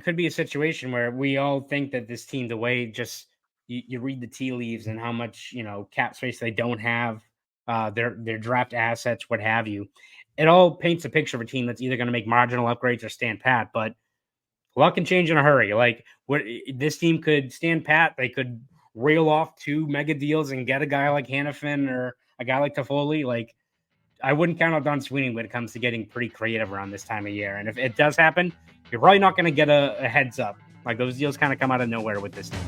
it could be a situation where we all think that this team, the way just you read the tea leaves and how much cap space they don't have, their draft assets, what have you. It all paints a picture of a team that's either going to make marginal upgrades or stand pat. But a lot can change in a hurry. Like this team could stand pat. They could reel off 2 mega deals and get a guy like Hanifin or a guy like Toffoli. Like I wouldn't count out Don Sweeney when it comes to getting pretty creative around this time of year. And if it does happen, you're probably not going to get a heads up. Like those deals kind of come out of nowhere with this team.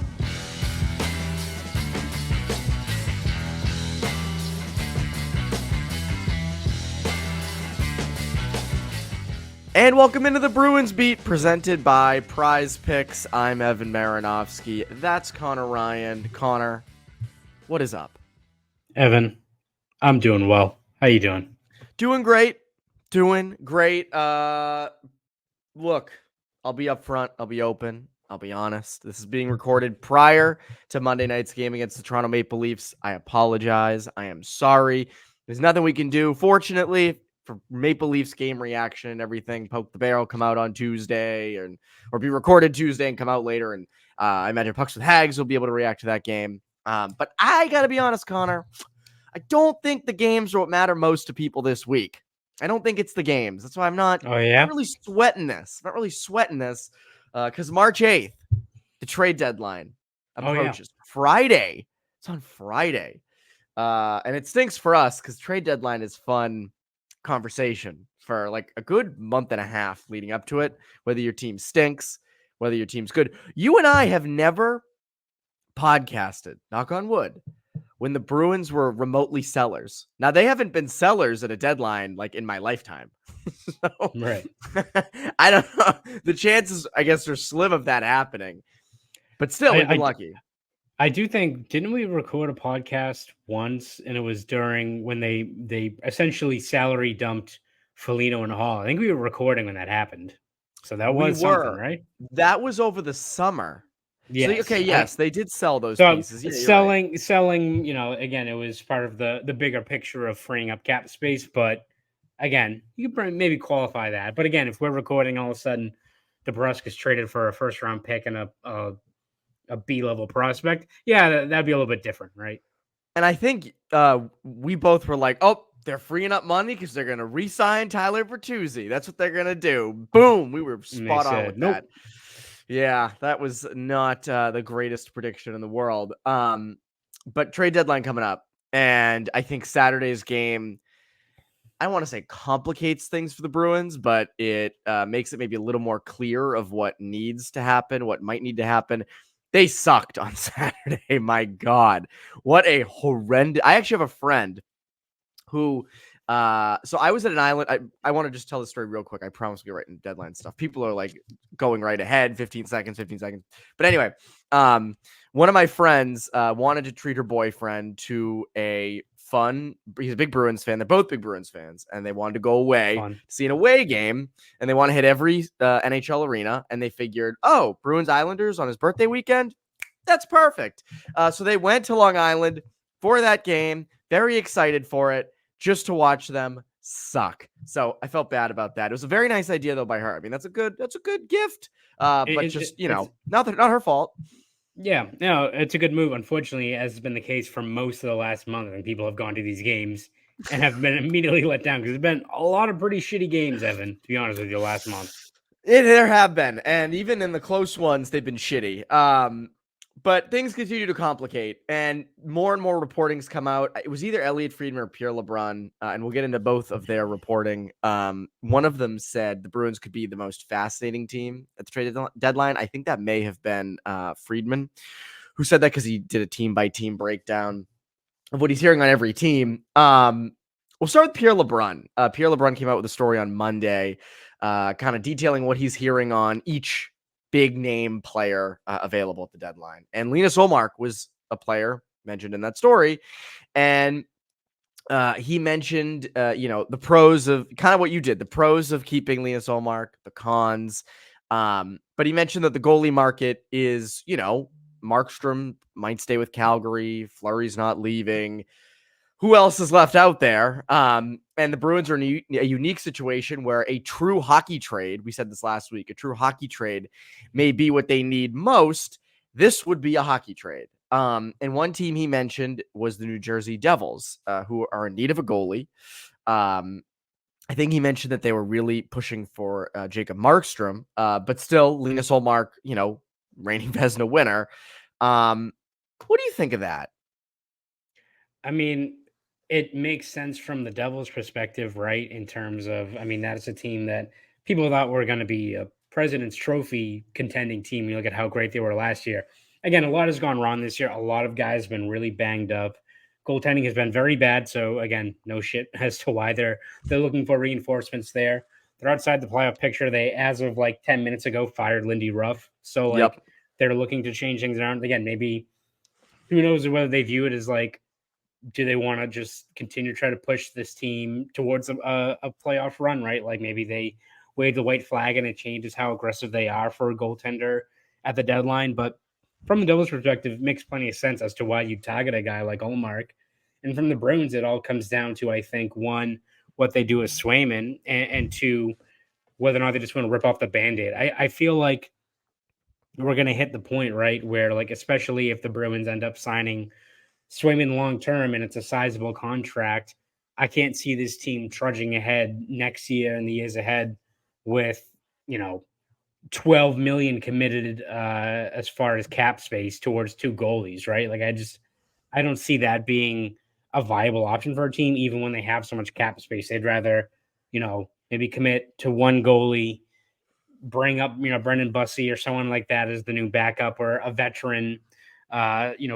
And welcome into the Bruins Beat, presented by Prize Picks. I'm Evan Marinofsky. That's Conor Ryan. Connor, what is up? Evan, I'm doing well. How you doing? Doing great. Look, I'll be up front. I'll be open. I'll be honest. This is being recorded prior to Monday night's game against the Toronto Maple Leafs. I apologize. I am sorry. There's nothing we can do. Fortunately, for Maple Leafs game reaction and everything, Poke the Barrel come out on Tuesday or be recorded Tuesday and come out later. And I imagine Pucks with Haggs will be able to react to that game. But I got to be honest, Connor, I don't think the games are what matter most to people this week. I don't think it's the games. That's why I'm not, not really sweating this. Because March 8th, the trade deadline approaches. Friday. It's on Friday. And it stinks for us because trade deadline is fun conversation for like a good month and a half leading up to it, whether your team stinks, whether your team's good. You and I have never podcasted, knock on wood, when the Bruins were remotely sellers. Now, they haven't been sellers at a deadline like in my lifetime. Right. I don't know. The chances, I guess, are slim of that happening. But still, we've been lucky. I do think, didn't we record a podcast once, and it was during when they essentially salary dumped Foligno and Hall? I think we were recording when that happened. So that was something, right? That was over the summer. Yes. So, yes, they did sell those pieces. Yeah, selling, again, it was part of the bigger picture of freeing up cap space. But again, you could maybe qualify that. But again, if we're recording, all of a sudden, DeBrusk is traded for a first-round pick and a B-level prospect, that'd be a little bit different, right? And I think we both were like, oh, they're freeing up money because they're going to re-sign Tyler Bertuzzi. That's what they're going to do. Boom. We were spot on with that. Yeah, that was not the greatest prediction in the world. But trade deadline coming up. And I think Saturday's game, I don't want to say complicates things for the Bruins, but it makes it maybe a little more clear of what needs to happen, what might need to happen. They sucked on Saturday. My God, what a horrendous. I actually have a friend who, so I was at an island. I want to just tell the story real quick. I promise we'll get right into deadline stuff. People are like going right ahead, 15 seconds. But anyway, one of my friends wanted to treat her boyfriend to a fun. He's a big Bruins fan. They're both big Bruins fans, and they wanted to go away to see an away game, and they want to hit every NHL arena. And they figured, oh, Bruins Islanders on his birthday weekend, that's perfect. So they went to Long Island for that game. Very excited for it, just to watch them suck. So I felt bad about that. It was a very nice idea though by her. I mean, that's a good gift. But not her fault. Yeah, no, it's a good move. Unfortunately, as has been the case for most of the last month, and people have gone to these games and have been immediately let down because there's been a lot of pretty shitty games, Evan, to be honest with you, last month. There have been, and even in the close ones, they've been shitty. But things continue to complicate, and more reportings come out. It was either Elliot Friedman or Pierre LeBrun, and we'll get into both of their reporting. One of them said the Bruins could be the most fascinating team at the trade deadline. I think that may have been Friedman, who said that because he did a team-by-team breakdown of what he's hearing on every team. We'll start with Pierre LeBrun. Pierre LeBrun came out with a story on Monday, kind of detailing what he's hearing on each big name player available at the deadline. And Linus Ullmark was a player mentioned in that story. And he mentioned, the pros of kind of what you did, the pros of keeping Linus Ullmark, the cons. But he mentioned that the goalie market is, Markstrom might stay with Calgary. Fleury's not leaving. who else is left out there? And the Bruins are in a unique situation where a true hockey trade, we said this last week, a true hockey trade may be what they need most. This would be a hockey trade. And one team he mentioned was the New Jersey Devils, who are in need of a goalie. I think he mentioned that they were really pushing for Jacob Markstrom, but still Linus Ullmark, reigning Vezina winner. What do you think of that? I mean, it makes sense from the Devils' perspective, right? In terms of, that's a team that people thought were going to be a President's Trophy contending team. You look at how great they were last year. Again, a lot has gone wrong this year. A lot of guys have been really banged up. Goaltending has been very bad. So again, no shit as to why they're looking for reinforcements there. They're outside the playoff picture. They, as of like 10 minutes ago, fired Lindy Ruff. So they're looking to change things around. Again, maybe who knows whether they view it as like, do they want to just continue to try to push this team towards a playoff run, right? Like maybe they wave the white flag and it changes how aggressive they are for a goaltender at the deadline. But from the Devils' perspective, it makes plenty of sense as to why you target a guy like Ullmark. And from the Bruins, it all comes down to, I think, one, what they do with Swayman, and two, whether or not they just want to rip off the Band-Aid. I feel like we're going to hit the point, right, where, like, especially if the Bruins end up signing Swayman long term and it's a sizable contract, I can't see this team trudging ahead next year and the years ahead with 12 million committed as far as cap space towards two goalies, right? Like I don't see that being a viable option for a team, even when they have so much cap space. They'd rather maybe commit to one goalie, bring up Brendan Bussey or someone like that as the new backup, or a veteran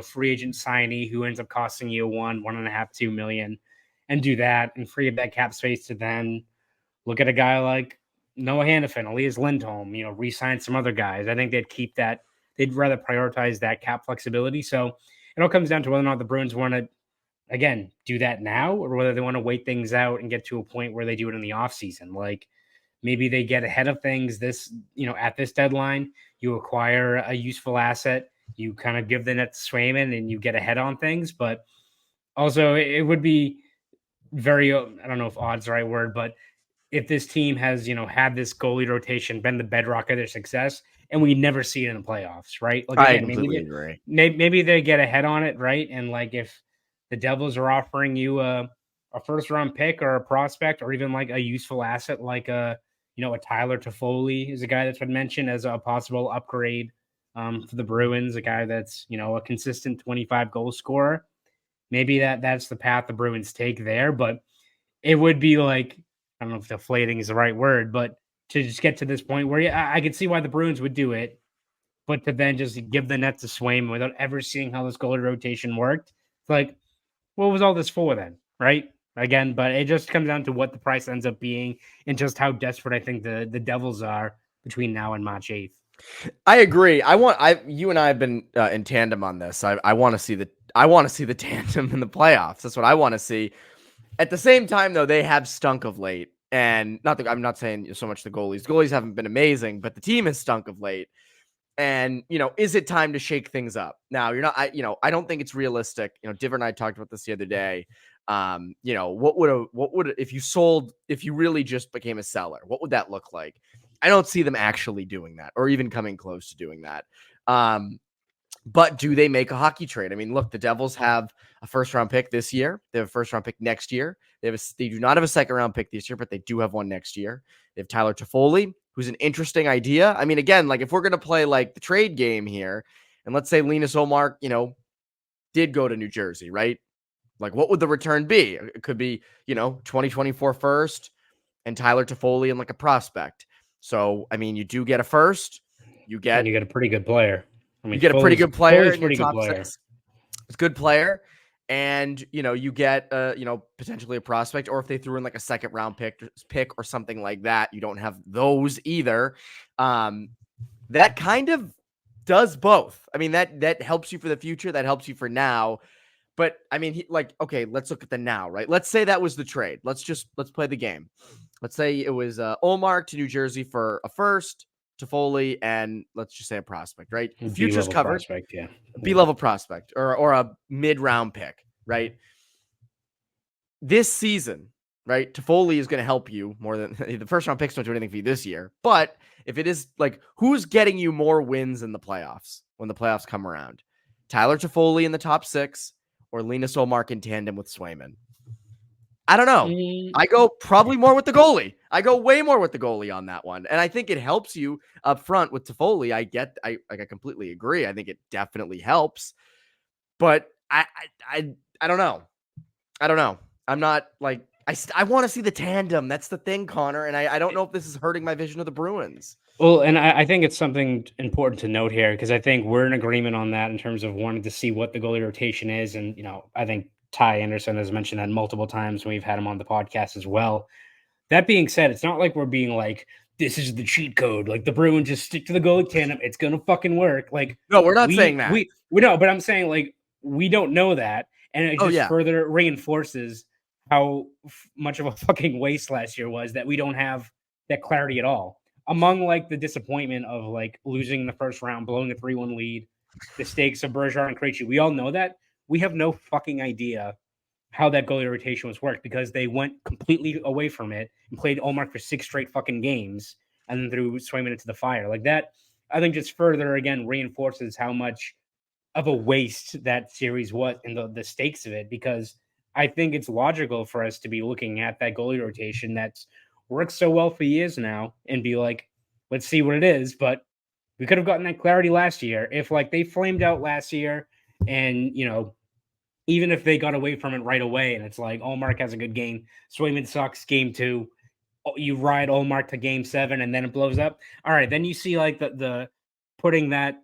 free agent signee who ends up costing you 1.5, 2 million, and do that and free up that cap space to then look at a guy like Noah Hanifin, Elias Lindholm, re-sign some other guys. I think they'd keep that. They'd rather prioritize that cap flexibility. So it all comes down to whether or not the Bruins want to, again, do that now, or whether they want to wait things out and get to a point where they do it in the offseason. Like maybe they get ahead of things at this deadline, you acquire a useful asset, you kind of give the net to Swayman and you get ahead on things. But also it would be very, I don't know if odd's the right word, but if this team has, had this goalie rotation, been the bedrock of their success, and we never see it in the playoffs, right? Like, again, I completely agree. Maybe they get ahead on it, right? And like if the Devils are offering you a first round pick or a prospect, or even like a useful asset like a Tyler Toffoli is a guy that's been mentioned as a possible upgrade for the Bruins, a guy that's a consistent 25 goal scorer. Maybe that's the path the Bruins take there, but it would be like, I don't know if deflating is the right word, but to just get to this point where I could see why the Bruins would do it, but to then just give the net to Swayman without ever seeing how this goalie rotation worked, it's like, what was all this for then, right? Again, but it just comes down to what the price ends up being and just how desperate I think the Devils are between now and March 8th. I agree. You and I have been in tandem on this. I want to see the tandem in the playoffs. That's what I want to see. At the same time, though, they have stunk of late, and I'm not saying so much the goalies. Goalies haven't been amazing, but the team has stunk of late. And is it time to shake things up? Now, I don't think it's realistic. Diver and I talked about this the other day. What would if you really just became a seller? What would that look like? I don't see them actually doing that, or even coming close to doing that. But do they make a hockey trade? I mean, look, the Devils have a first round pick this year. They have a first round pick next year. They do not have a second round pick this year, but they do have one next year. They have Tyler Toffoli, who's an interesting idea. I mean, again, like if we're going to play like the trade game here, and let's say Linus Ullmark, did go to New Jersey, right? Like what would the return be? It could be, 2024 first and Tyler Toffoli and like a prospect. So, I mean, you do get a first, you get a pretty good player. I mean, you get a pretty good player in your top top six. It's a good player. And, you get, potentially a prospect, or if they threw in like a second round pick or something like that, you don't have those either. That kind of does both. I mean, that helps you for the future. That helps you for now. But I mean, okay, let's look at the now, right? Let's say that was the trade. Let's play the game. Let's say it was Ullmark to New Jersey for a first, Toffoli, and let's just say a prospect, right? The future's covered. Prospect, yeah. B-level prospect or a mid-round pick, right? this season, right? Toffoli is going to help you more than the first round picks don't do anything for you this year. But if it is like, who's getting you more wins in the playoffs when the playoffs come around? Tyler Toffoli in the top 6 or Linus Ullmark in tandem with Swayman? I don't know. I go probably more with the goalie. I go way more with the goalie on that one. And I think it helps you up front with Toffoli. I completely agree. I think it definitely helps. But I don't know. I don't know. I'm not like, I want to see the tandem. That's the thing, Connor. And I don't know if this is hurting my vision of the Bruins. Well, and I think it's something important to note here, because I think we're in agreement on that in terms of wanting to see what the goalie rotation is. And, I think Ty Anderson has mentioned that multiple times when we've had him on the podcast as well. That being said, it's not like we're being like, this is the cheat code. Like the Bruins just stick to the goalie tandem. It's going to fucking work. Like, no, we're not saying that. We know, but I'm saying like, we don't know that. And it just further reinforces how much of a fucking waste last year was that we don't have that clarity at all. Among like the disappointment of like losing the first round, blowing a 3-1 lead, the stakes of Bergeron and Krejci, we all know that. We have no fucking idea how that goalie rotation was worked, because they went completely away from it and played Ullmark for 6 straight fucking games and then threw Swayman into the fire. Like that, I think just further, again, reinforces how much of a waste that series was and the stakes of it, because I think it's logical for us to be looking at that goalie rotation that's worked so well for years now and be like, let's see what it is. But we could have gotten that clarity last year. If like they flamed out last year and, even if they got away from it right away and it's like, Ullmark has a good game, Swayman sucks game 2, you ride Ullmark to game 7 and then it blows up. All right, then you see like the putting that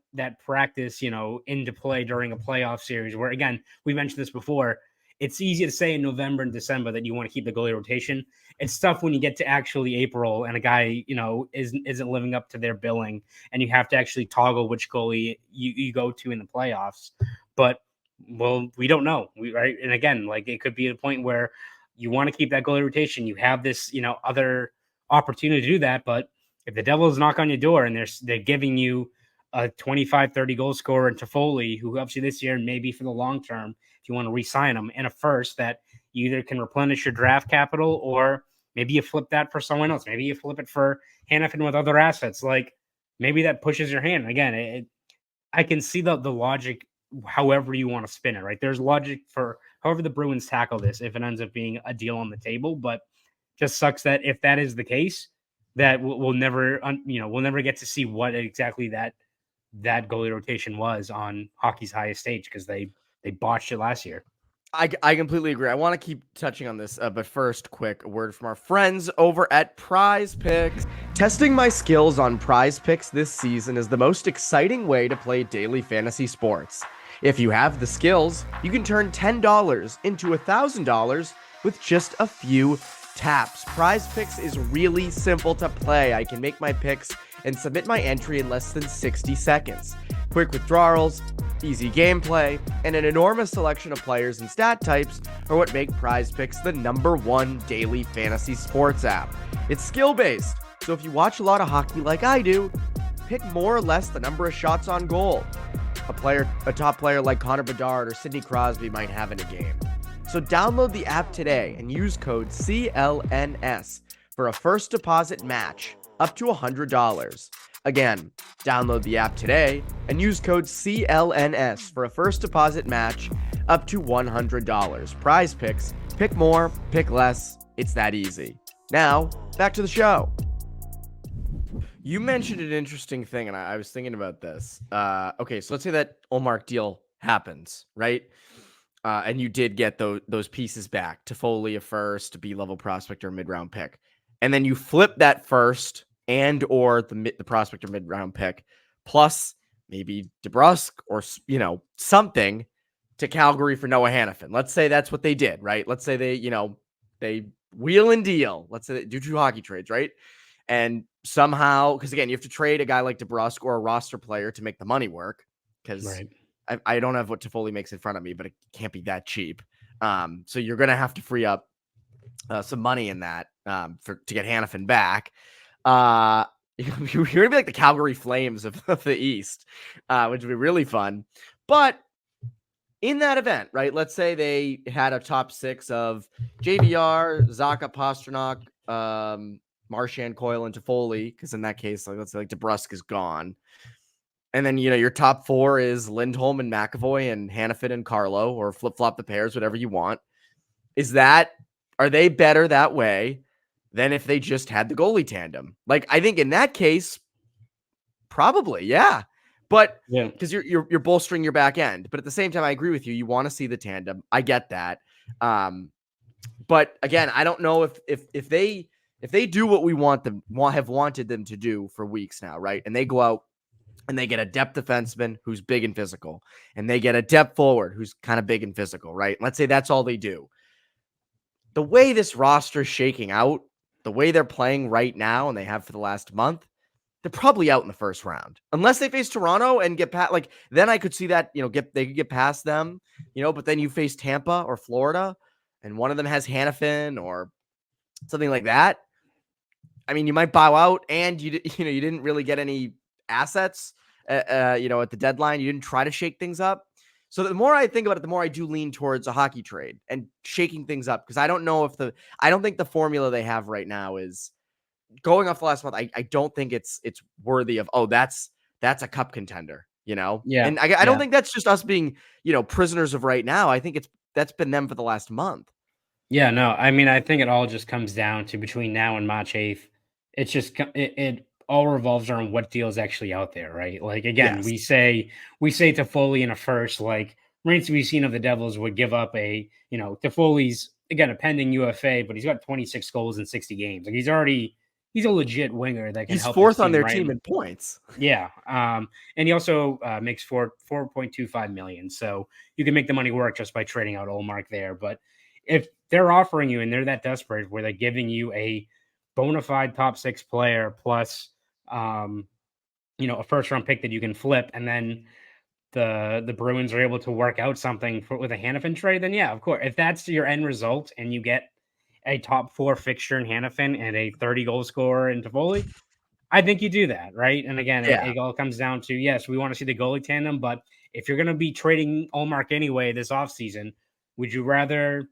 practice, into play during a playoff series where, again, we mentioned this before, it's easy to say in November and December that you want to keep the goalie rotation. It's tough when you get to actually April and a guy, isn't living up to their billing and you have to actually toggle which goalie you go to in the playoffs. But well, we don't know. Right. And again, like it could be a point where you want to keep that goalie rotation. You have this, other opportunity to do that. But if the Devils knock on your door and they're giving you a 25-30 goal scorer in Toffoli, who helps you this year and maybe for the long term, if you want to re-sign him, and a first that you either can replenish your draft capital or maybe you flip that for someone else. Maybe you flip it for Hanifin with other assets. Like maybe that pushes your hand. Again, I can see the logic however you want to spin it, right? There's logic for however the Bruins tackle this if it ends up being a deal on the table, but just sucks that if that is the case, that we'll never get to see what exactly that goalie rotation was on hockey's highest stage, because they botched it last year. I completely agree. I want to keep touching on this, but first, quick word from our friends over at Prize Picks. Testing my skills on Prize Picks this season is the most exciting way to play daily fantasy sports. If you have the skills, you can turn $10 into $1,000 with just a few taps. Prize Picks is really simple to play. I can make my picks and submit my entry in less than 60 seconds. Quick withdrawals, easy gameplay, and an enormous selection of players and stat types are what make Prize Picks the #1 daily fantasy sports app. It's skill-based, so if you watch a lot of hockey like I do, pick more or less the number of shots on goal a top player like Connor Bedard or Sidney Crosby might have in a game. So download the app today and use code CLNS for a first deposit match up to $100. Again, download the app today and use code CLNS for a first deposit match up to $100. Prize Picks. Pick more, pick less. It's that easy. Now, back to the show. You mentioned an interesting thing, and I was thinking about this. Okay, so let's say that Ullmark deal happens, right? And you did get those pieces back, Toffoli a first, a B-level prospect or mid-round pick. And then you flip that first and or the prospect or mid-round pick, plus maybe DeBrusk or, something to Calgary for Noah Hanifin. Let's say that's what they did, right? Let's say they wheel and deal. Let's say they do 2 hockey trades, right? And somehow, because again, you have to trade a guy like DeBrusk or a roster player to make the money work, because I don't have what Toffoli makes in front of me, but it can't be that cheap. So you're going to have to free up some money in that to get Hanifin back. You're going to be like the Calgary Flames of the East, which would be really fun. But in that event, right? Let's say they had a top 6 of JVR, Zacha, Pastrnak, Marchand, Coyle, and Toffoli, because in that case, like, let's say like DeBrusk is gone. And then, your top 4 is Lindholm and McAvoy and Hanifin and Carlo, or flip-flop the pairs, whatever you want. Are they better that way than if they just had the goalie tandem? Like, I think in that case, probably, yeah. But because you're bolstering your back end. But at the same time, I agree with you. You want to see the tandem. I get that. But again, I don't know if they do what we have wanted them to do for weeks now, right? And they go out and they get a depth defenseman who's big and physical, and they get a depth forward who's kind of big and physical, right? Let's say that's all they do. The way this roster's shaking out, the way they're playing right now, and they have for the last month, they're probably out in the first round. Unless they face Toronto and get past, like, then I could see that, they could get past them, but then you face Tampa or Florida, and one of them has Hanifin or something like that. I mean, you might bow out, and you didn't really get any assets, at the deadline. You didn't try to shake things up. So the more I think about it, the more I do lean towards a hockey trade and shaking things up, because I don't think the formula they have right now is going off the last month. I don't think it's worthy of, that's a cup contender, Yeah. And I don't think that's just us being, prisoners of right now. I think that's been them for the last month. Yeah, no, I mean, I think it all just comes down to between now and March 8th. It's just it all revolves around what deal is actually out there, right? Like, again, Yes. we say Toffoli in a first, like remains to be seen if the Devils would give up Toffoli's, again, a pending UFA, but he's got 26 goals in 60 games. Like, he's a legit winger that can help. He's fourth on their team in points. Yeah. And he also makes $4.25 million. So you can make the money work just by trading out Ullmark there. But if they're offering you and they're that desperate where they're giving you a bona fide top 6 player plus a first round pick that you can flip, and then the Bruins are able to work out something with a Hanifin trade, then yeah, of course. If that's your end result and you get a top 4 fixture in Hanifin and a 30 goal scorer in Toffoli, I think you do that, right? And again, it all comes down to, yes, we want to see the goalie tandem, but if you're going to be trading Ullmark anyway this offseason, would you rather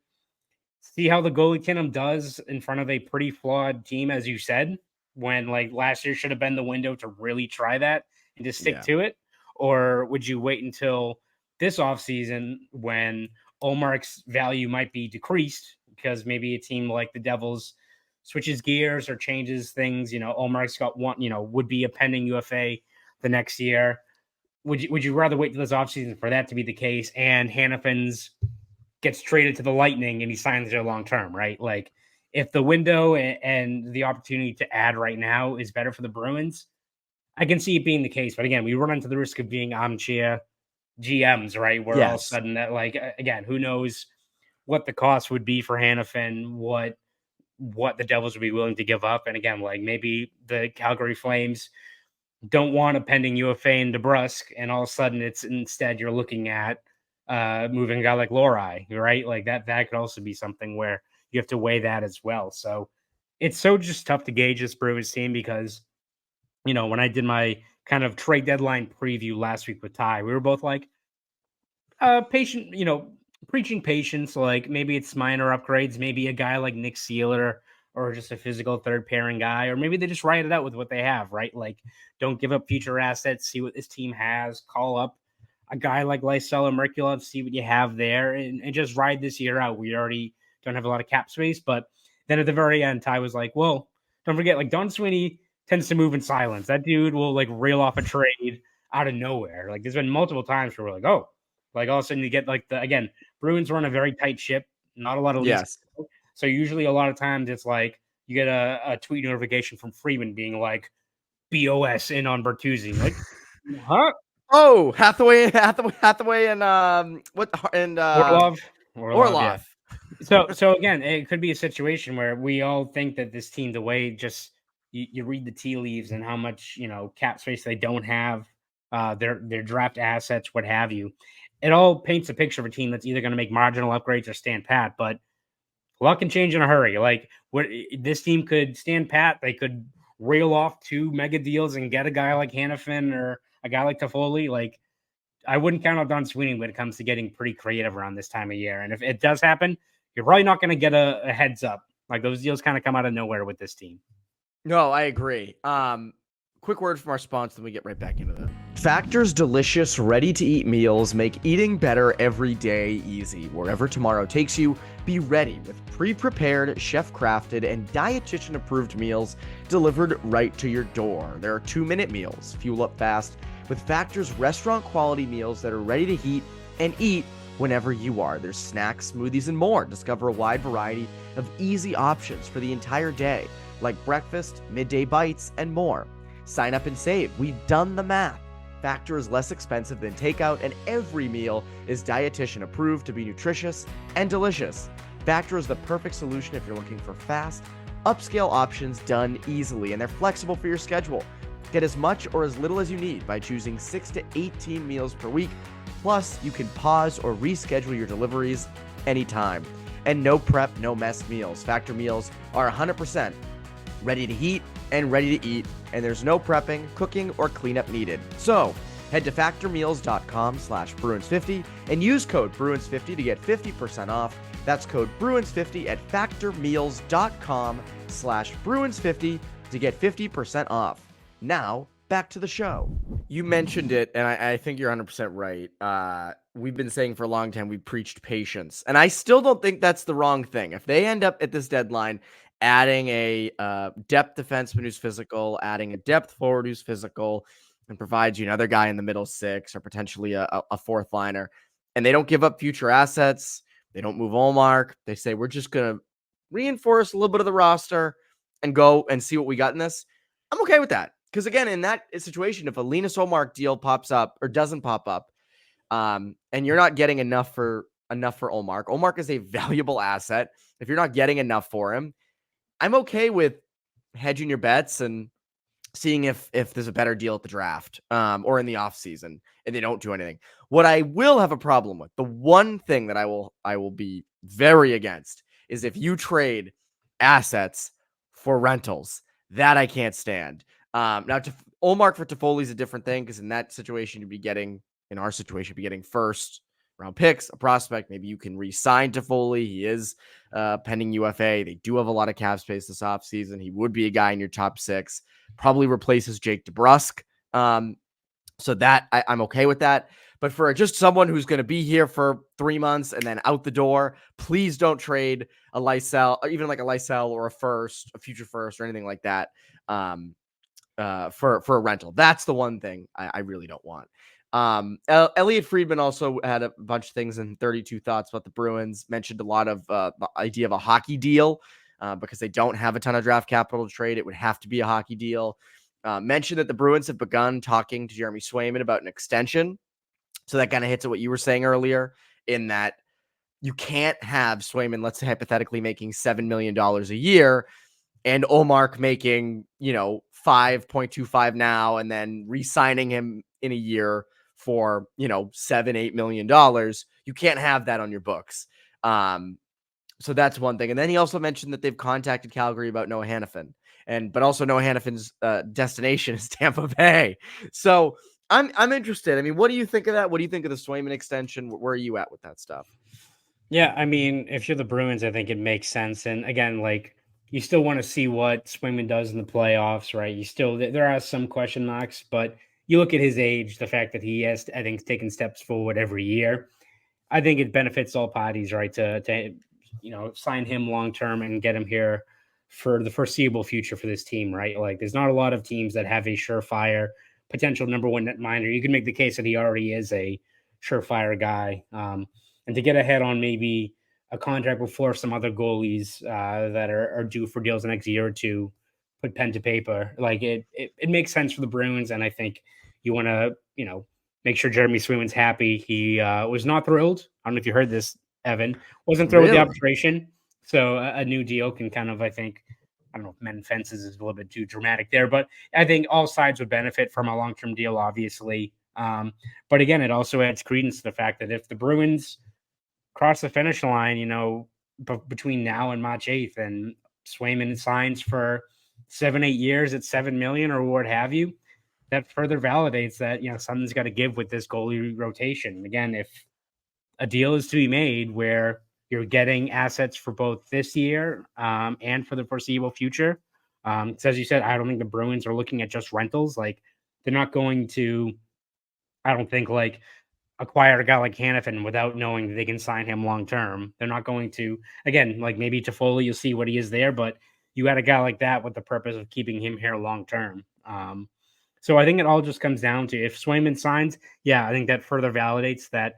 see how the goalie tandem does in front of a pretty flawed team, as you said, when like last year should have been the window to really try that and just stick to it? Or would you wait until this offseason when Ullmark's value might be decreased because maybe a team like the Devils switches gears or changes things? Ullmark's got one, would be a pending UFA the next year. Would you rather wait till this offseason for that to be the case and Hanifin's gets traded to the Lightning and he signs there long term, right? Like, if the window and the opportunity to add right now is better for the Bruins, I can see it being the case. But again, we run into the risk of being armchair GMs, right? Where all of a sudden that, like, again, who knows what the cost would be for Hanifin, what the Devils would be willing to give up. And again, like, maybe the Calgary Flames don't want a pending UFA in DeBrusk, and all of a sudden it's instead you're looking at moving a guy like Lohrei, right? Like that could also be something where you have to weigh that as well. So it's so just tough to gauge this Bruins team because, when I did my kind of trade deadline preview last week with Ty, we were both like, patient, preaching patience. Like, maybe it's minor upgrades, maybe a guy like Nick Seeler or just a physical third pairing guy, or maybe they just write it out with what they have, right? Like, don't give up future assets, see what this team has, call up a guy like Lysell or Merkulov, see what you have there, and just ride this year out. We already don't have a lot of cap space. But then at the very end, Ty was like, well, don't forget, like, Don Sweeney tends to move in silence. That dude will, like, reel off a trade out of nowhere. Like, there's been multiple times where we're like, oh, like, all of a sudden you get, like, Bruins run a very tight ship, not a lot of leads. So usually a lot of times it's like you get a tweet notification from Freeman being like, BOS in on Bertuzzi. Like, huh? Oh, Hathaway, and Orlov. Yeah. So again, it could be a situation where we all think that this team, the way just you read the tea leaves and how much cap space they don't have, their draft assets, what have you, it all paints a picture of a team that's either going to make marginal upgrades or stand pat. But a lot can change in a hurry. Like, this team could stand pat, they could reel off 2 mega deals and get a guy like Hanifin or a guy like Toffoli. Like, I wouldn't count out Don Sweeney when it comes to getting pretty creative around this time of year. And if it does happen, you're probably not going to get a heads up. Like those deals kind of come out of nowhere with this team. No, I agree. Quick word from our sponsor, then we get right back into that. Factor's delicious, ready-to-eat meals make eating better every day easy. Wherever tomorrow takes you, be ready with pre-prepared, chef-crafted, and dietitian-approved meals delivered right to your door. There are 2-minute meals, fuel up fast, with Factor's restaurant-quality meals that are ready to heat and eat whenever you are. There's snacks, smoothies, and more. Discover a wide variety of easy options for the entire day, like breakfast, midday bites, and more. Sign up and save. We've done the math. Factor is less expensive than takeout, and every meal is dietitian approved to be nutritious and delicious. Factor is the perfect solution if you're looking for fast, upscale options done easily, and they're flexible for your schedule. Get as much or as little as you need by choosing 6 to 18 meals per week. Plus, you can pause or reschedule your deliveries anytime. And no prep, no mess meals. Factor meals are 100% ready to heat and ready to eat, and there's no prepping, cooking, or cleanup needed. So, head to factormeals.com/Bruins50 and use code Bruins50 to get 50% off. That's code Bruins50 at factormeals.com/Bruins50 to get 50% off. Now, back to the show. You mentioned it, and I think you're 100% right. We've been saying for a long time, we preached patience, and I still don't think that's the wrong thing. If they end up at this deadline adding a depth defenseman who's physical, adding a depth forward who's physical, and provides you another guy in the middle six or potentially a fourth liner, and they don't give up future assets, they don't move Ullmark, they say, we're just going to reinforce a little bit of the roster and go and see what we got in this, I'm okay with that. Because again, in that situation, if a Linus Ullmark deal pops up or doesn't pop up, and you're not getting enough for Ullmark, Ullmark is a valuable asset. If you're not getting enough for him, I'm okay with hedging your bets and seeing if there's a better deal at the draft or in the offseason and they don't do anything. What I will have a problem with, the one thing that I will be very against, is if you trade assets for rentals. That I can't stand. Now, Ullmark for Toffoli is a different thing, because in that situation, in our situation, you'd be getting first round picks, a prospect. Maybe you can re-sign Toffoli. He is pending UFA. They do have a lot of cap space this offseason. He would be a guy in your top 6, probably replaces Jake DeBrusk. So that I'm okay with that. But for just someone who's going to be here for 3 months and then out the door, please don't trade a Lysell, even like a Lysell or a future first or anything like that for a rental. That's the one thing I really don't want. Elliot Friedman also had a bunch of things in 32 Thoughts about the Bruins, mentioned a lot of the idea of a hockey deal because they don't have a ton of draft capital to trade. It would have to be a hockey deal. Mentioned that the Bruins have begun talking to Jeremy Swayman about an extension. So that kind of hits at what you were saying earlier, in that you can't have Swayman, let's say hypothetically, making $7 million a year and Ullmark making, 5.25 now and then re-signing him in a year for, $7-8 million. You can't have that on your books. So that's one thing. And then he also mentioned that they've contacted Calgary about Noah Hanifin, but also Noah Hanifin's destination is Tampa Bay. So I'm interested. I mean, what do you think of that? What do you think of the Swayman extension? Where are you at with that stuff? Yeah, I mean, if you're the Bruins, I think it makes sense. And again, like, you still want to see what Swayman does in the playoffs, right? There are some question marks, but you look at his age, the fact that he has, I think, taken steps forward every year. I think it benefits all parties, right? To sign him long term and get him here for the foreseeable future for this team, right? Like, there's not a lot of teams that have a surefire potential number one netminder. You can make the case that he already is a surefire guy, and to get ahead on maybe a contract before some other goalies that are due for deals the next year or two, put pen to paper. Like, it makes sense for the Bruins, and I think you want to make sure Jeremy Swayman's happy. He was not thrilled. I don't know if you heard this, Evan. Wasn't thrilled with the arbitration. So a new deal can kind of, I think, I don't know if mend fences is a little bit too dramatic there, but I think all sides would benefit from a long-term deal, obviously. But again, it also adds credence to the fact that if the Bruins cross the finish line, between now and March 8th, and Swayman signs for 7-8 years at $7 million or what have you, that further validates that, something's got to give with this goalie rotation. Again, if a deal is to be made where you're getting assets for both this year and for the foreseeable future, so as you said, I don't think the Bruins are looking at just rentals. Like, they're not going to, I don't think, like, acquire a guy like Hanifin without knowing that they can sign him long term. They're not going to, again, like maybe Toffoli, you'll see what he is there, but you had a guy like that with the purpose of keeping him here long term. So I think it all just comes down to if Swayman signs, yeah, I think that further validates that.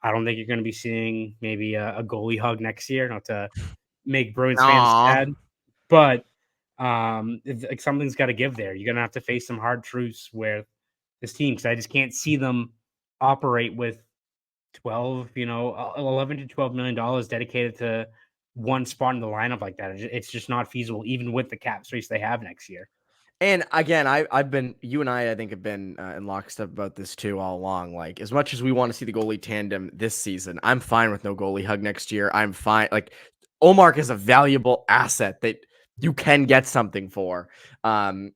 I don't think you're going to be seeing maybe a goalie hug next year, not to make Bruins fans sad, but like something's got to give there. You're going to have to face some hard truths with this team because I just can't see them operate with 12, 11 to $12 million dedicated to one spot in the lineup like that. It's just not feasible, even with the cap space they have next year. And again, I've been, you and I think have been in lockstep about this too all along. Like, as much as we want to see the goalie tandem this season, I'm fine with no goalie hug next year. I'm fine. Like, Ullmark is a valuable asset that you can get something for. And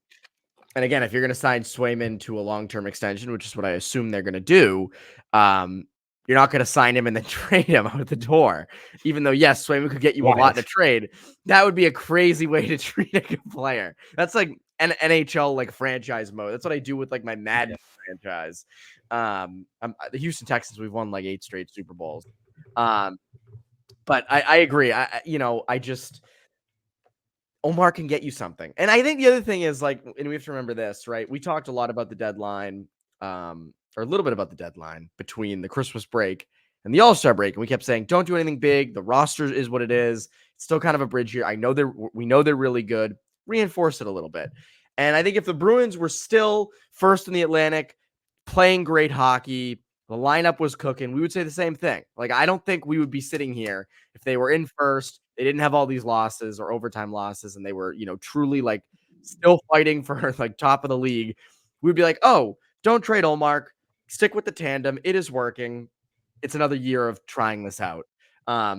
again, if you're going to sign Swayman to a long-term extension, which is what I assume they're going to do, you're not going to sign him and then trade him out the door. Even though, yes, Swayman could get you a lot in a trade. That would be a crazy way to treat a good player. That's like an NHL like franchise mode. That's what I do with like my Madden franchise. The Houston Texans, we've won like 8 straight Super Bowls. But I agree. I just Ullmark can get you something. And I think the other thing is like, and we have to remember this, right? We talked a lot about the deadline, or a little bit about the deadline between the Christmas break and the All-Star break. And we kept saying, don't do anything big. The roster is what it is. It's still kind of a bridge here. We know they're really good. Reinforce it a little bit. And I think if the Bruins were still first in the Atlantic, playing great hockey, the lineup was cooking, we would say the same thing. Like, I don't think we would be sitting here if they were in first, they didn't have all these losses or overtime losses, and they were, truly like still fighting for like top of the league. We'd be like, oh, don't trade Ullmark. Stick with the tandem. It is working. It's another year of trying this out. But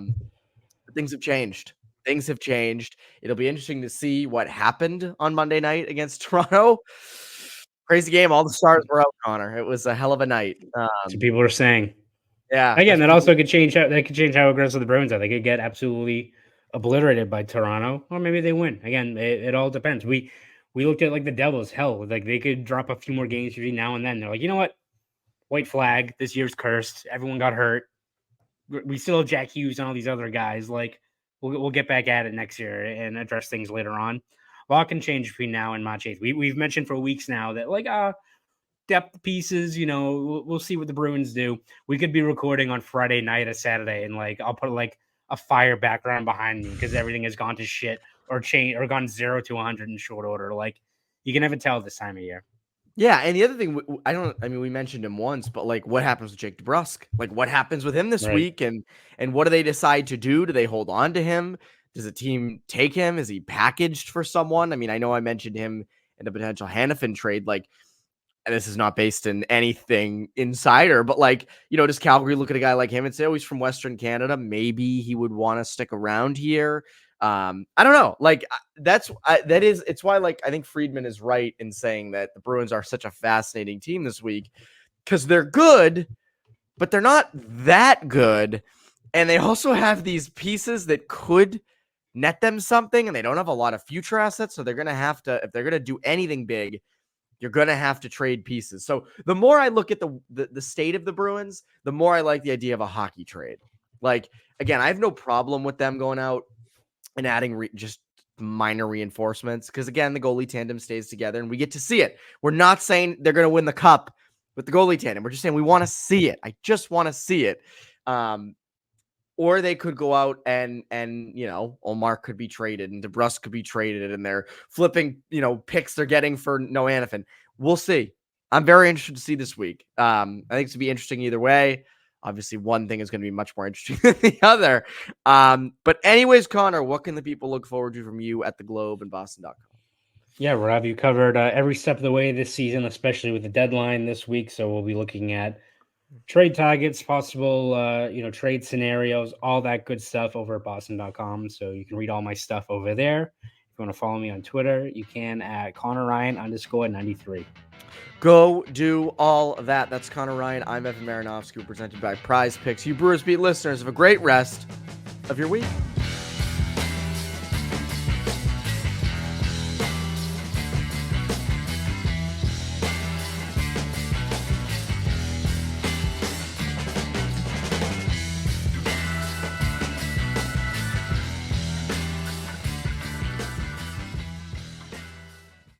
things have changed. Things have changed. It'll be interesting to see what happened on Monday night against Toronto. Crazy game. All the stars were out, Connor. It was a hell of a night. So people are saying. Yeah. Again, that also could change how aggressive the Bruins are. They could get absolutely obliterated by Toronto, or maybe they win. Again, it all depends. We looked at like the Devils. Hell, like they could drop a few more games between now and then. They're like, you know what? White flag. This year's cursed. Everyone got hurt. We still have Jack Hughes and all these other guys. Like, we'll get back at it next year and address things later on. A lot can change between now and March 8th. We've mentioned for weeks now that like depth pieces, we'll see what the Bruins do. We could be recording on Friday night or Saturday, and like I'll put like a fire background behind me because everything has gone to shit or gone 0 to 100 in short order. Like, you can never tell this time of year. Yeah, and the other thing, we mentioned him once, but like, what happens with Jake DeBrusk? Like, what happens with him this week? And what do they decide to do? Do they hold on to him? Does the team take him? Is he packaged for someone? I mean, I know I mentioned him in the potential Hanifin trade. Like, and this is not based in anything insider, but like, does Calgary look at a guy like him and say, oh, he's from Western Canada, maybe he would want to stick around here? I don't know. Like, it's why, like, I think Friedman is right in saying that the Bruins are such a fascinating team this week, because they're good, but they're not that good. And they also have these pieces that could net them something, and they don't have a lot of future assets. So they're going to have to, if they're going to do anything big, you're going to have to trade pieces. So the more I look at the state of the Bruins, the more I like the idea of a hockey trade. Like, again, I have no problem with them going out and adding just minor reinforcements, because again, the goalie tandem stays together and we get to see it. We're not saying they're going to win the cup with the goalie tandem. We're just saying we want to see it. I just want to see it. Or they could go out and Ullmark could be traded and DeBrusk could be traded, and they're flipping, picks they're getting for Noah Hanifin. We'll see. I'm very interested to see this week. I think it's to be interesting either way. Obviously, one thing is going to be much more interesting than the other. But anyways, Connor, what can the people look forward to from you at the Globe and Boston.com? Yeah, Rob, you covered every step of the way this season, especially with the deadline this week. So we'll be looking at trade targets, possible, trade scenarios, all that good stuff over at Boston.com. So you can read all my stuff over there. If you want to follow me on Twitter, you can at Conor Ryan _93. Go do all of that. That's Conor Ryan. I'm Evan Marinofsky, presented by Prize Picks. You Brewers Beat listeners, have a great rest of your week.